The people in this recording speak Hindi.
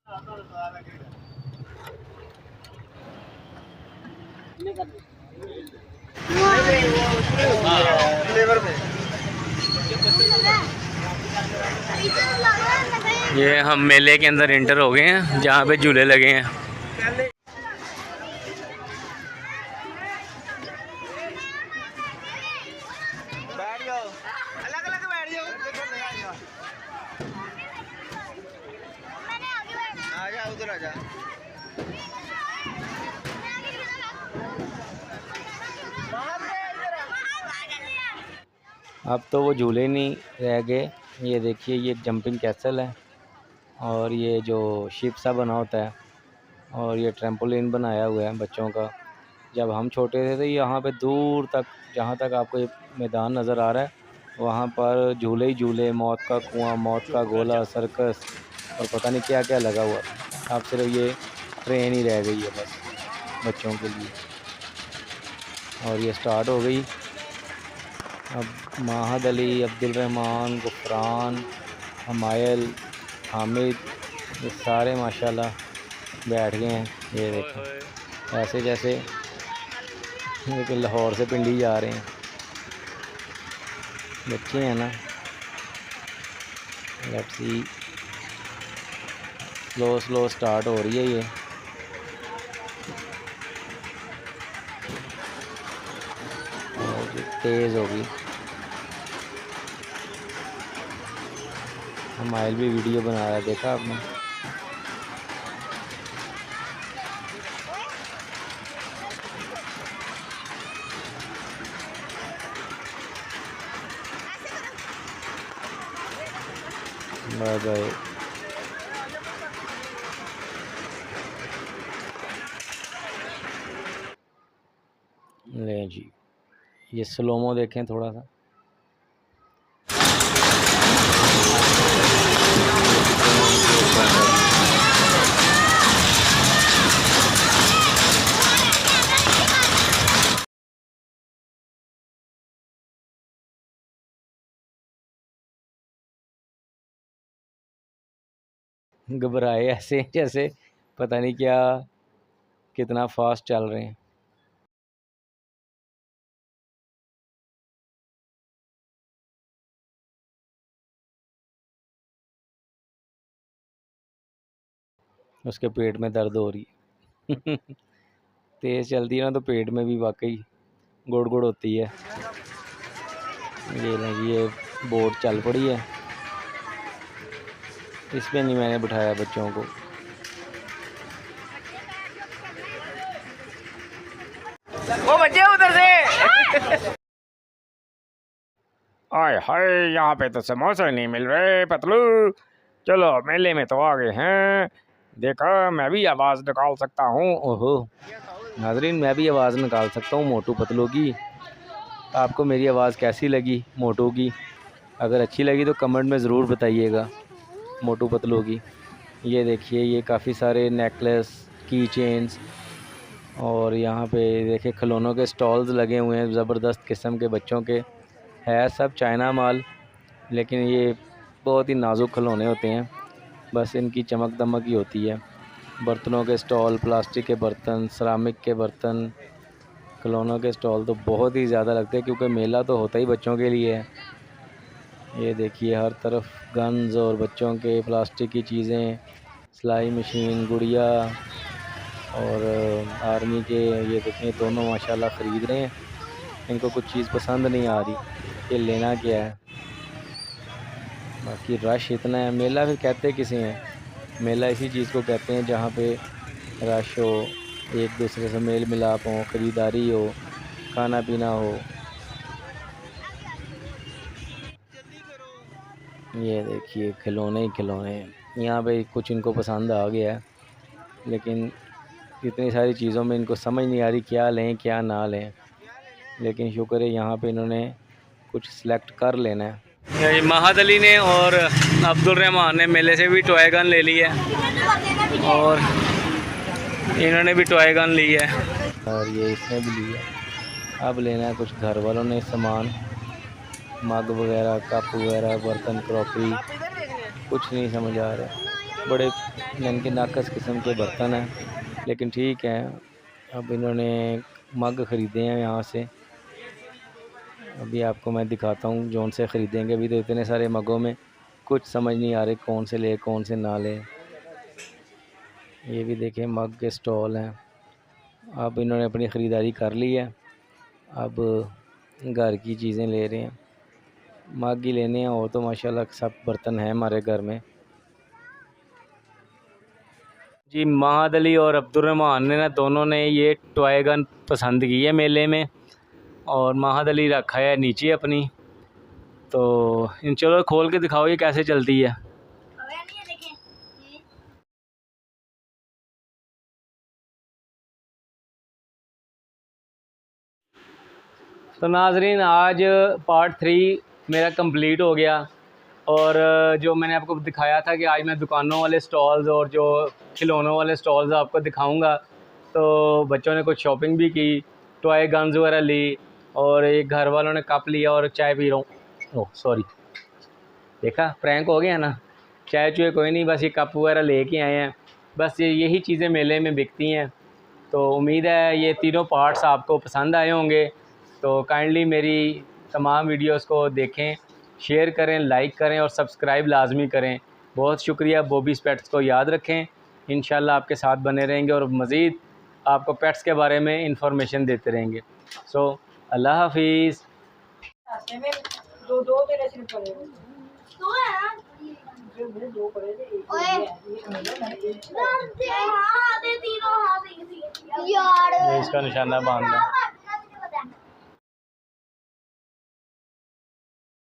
ये हम मेले के अंदर एंटर हो गए हैं जहाँ पे झूले लगे हैं। अब तो वो झूले नहीं रह गए। ये देखिए, ये जंपिंग कैसल है और ये जो शिप सा बना होता है और ये ट्रैम्पोलिन बनाया हुआ है बच्चों का। जब हम छोटे थे तो यहाँ पे दूर तक, जहाँ तक आपको ये मैदान नज़र आ रहा है, वहाँ पर झूले ही झूले, मौत का कुआं, मौत का गोला, सर्कस और पता नहीं क्या क्या लगा हुआ था। अब सिर्फ ये ट्रेन ही रह गई है बस बच्चों के लिए। और ये स्टार्ट हो गई। अब माहद अली, अब्दुल रहमान, गुफरान, हमायल, हामिद, ये सारे माशाल्लाह बैठ गए हैं। ये देखें, ऐसे जैसे लेकिन लाहौर से पिंडी जा रहे हैं। बच्चे हैं ना। Let's see, slow slow start हो रही है ये। तेज़ होगी। हमायल भी वीडियो बना रहा है, देखा आपने? Bye bye. ले जी, ये स्लोमो देखें थोड़ा सा। घबराए ऐसे जैसे पता नहीं क्या, कितना फास्ट चल रहे हैं। उसके पेट में दर्द हो रही है। तेज़ चलती है ना तो पेट में भी वाकई गुड़ गुड़ होती है। ये नहीं, ये बोट चल पड़ी है। इसमें नहीं मैंने बिठाया बच्चों को। वो बच्चे उधर से। आय हाय, यहाँ पे तो समोसे नहीं मिल रहे पतलू। चलो मेले में तो आ गए हैं, देखा मैं भी आवाज़ निकाल सकता हूँ। ओहो नाजरीन, मैं भी आवाज़ निकाल सकता हूँ मोटू पतलू की। आपको मेरी आवाज़ कैसी लगी मोटू की? अगर अच्छी लगी तो कमेंट में ज़रूर बताइएगा मोटू पतलू की। ये देखिए, ये काफ़ी सारे नेकलेस, की चेन्स और यहाँ पे देखिए खिलौनों के स्टॉल्स लगे हुए हैं ज़बरदस्त किस्म के बच्चों के। है सब चाइना माल, लेकिन ये बहुत ही नाजुक खिलौने होते हैं, बस इनकी चमक दमक ही होती है। बर्तनों के स्टॉल, प्लास्टिक के बर्तन, सिरामिक के बर्तन, खिलौनों के स्टॉल तो बहुत ही ज़्यादा लगते हैं, क्योंकि मेला तो होता ही बच्चों के लिए है। ये देखिए हर तरफ गन्स और बच्चों के प्लास्टिक की चीज़ें, सिलाई मशीन, गुड़िया और आर्मी के। ये देखें दोनों माशाल्लाह ख़रीद रहे हैं। इनको कुछ चीज़ पसंद नहीं आ रही कि लेना क्या है। बाकी रश इतना है। मेला फिर कहते किसे हैं? मेला इसी चीज़ को कहते हैं जहाँ पे रश हो, एक दूसरे से मेल मिलाप हो, ख़रीदारी हो, खाना पीना हो। ये देखिए खिलौने ही खिलौने। यहाँ पे कुछ इनको पसंद आ गया है, लेकिन इतनी सारी चीज़ों में इनको समझ नहीं आ रही क्या लें क्या ना लें। लेकिन शुक्र है यहाँ पे इन्होंने कुछ सिलेक्ट कर लेना है। महद अली ने और अब्दुल रहमान ने मेले से भी टॉय गन ले ली है और इन्होंने भी टॉय गन ली है और ये इसने भी लिया। अब लेना है कुछ घर वालों ने सामान, मग वगैरह, कप वगैरह, बर्तन, क्रॉकरी, कुछ नहीं समझ आ रहा। बड़े इनके नाकस किस्म के बर्तन हैं, लेकिन ठीक है। अब इन्होंने मग ख़रीदे हैं यहाँ से, अभी आपको मैं दिखाता हूँ जौन से ख़रीदेंगे। अभी तो इतने सारे मगों में कुछ समझ नहीं आ रहे कौन से ले कौन से ना ले। ये भी देखें मग के स्टॉल हैं। अब इन्होंने अपनी ख़रीदारी कर ली है, अब घर की चीज़ें ले रहे हैं। मग ही लेने हैं और तो माशाल्लाह सब बर्तन हैं हमारे घर में। जी महाद अली और अब्दुर्रहमान ने ना दोनों ने ये टॉय गन पसंद की है मेले में, और महाद अली रखा है नीचे अपनी। तो इन चलो खोल के दिखाओ ये कैसे चलती है। तो नाजरीन आज पार्ट 3 मेरा कंप्लीट हो गया, और जो मैंने आपको दिखाया था कि आज मैं दुकानों वाले स्टॉल्स और जो खिलौनों वाले स्टॉल्स आपको दिखाऊंगा। तो बच्चों ने कुछ शॉपिंग भी की, टॉय गन्स वगैरह ली, और एक घर वालों ने कप लिया और चाय पी रहा हूँ। ओह सॉरी, देखा प्रैंक हो गया ना। चाय चुए कोई नहीं, बस ये कप वगैरह लेके आए हैं। बस यही चीज़ें मेले में बिकती हैं। तो उम्मीद है ये तीनों पार्ट्स आपको पसंद आए होंगे। तो काइंडली मेरी तमाम वीडियोस को देखें, शेयर करें, लाइक करें और सब्सक्राइब लाजमी करें। बहुत शुक्रिया। बॉबीज़ पेट्स को याद रखें, इंशाल्लाह आपके साथ बने रहेंगे और मज़ीद आपको पेट्स के बारे में इंफॉर्मेशन देते रहेंगे। सो अल्लाह हाफिज़। इसका निशाना बांधना।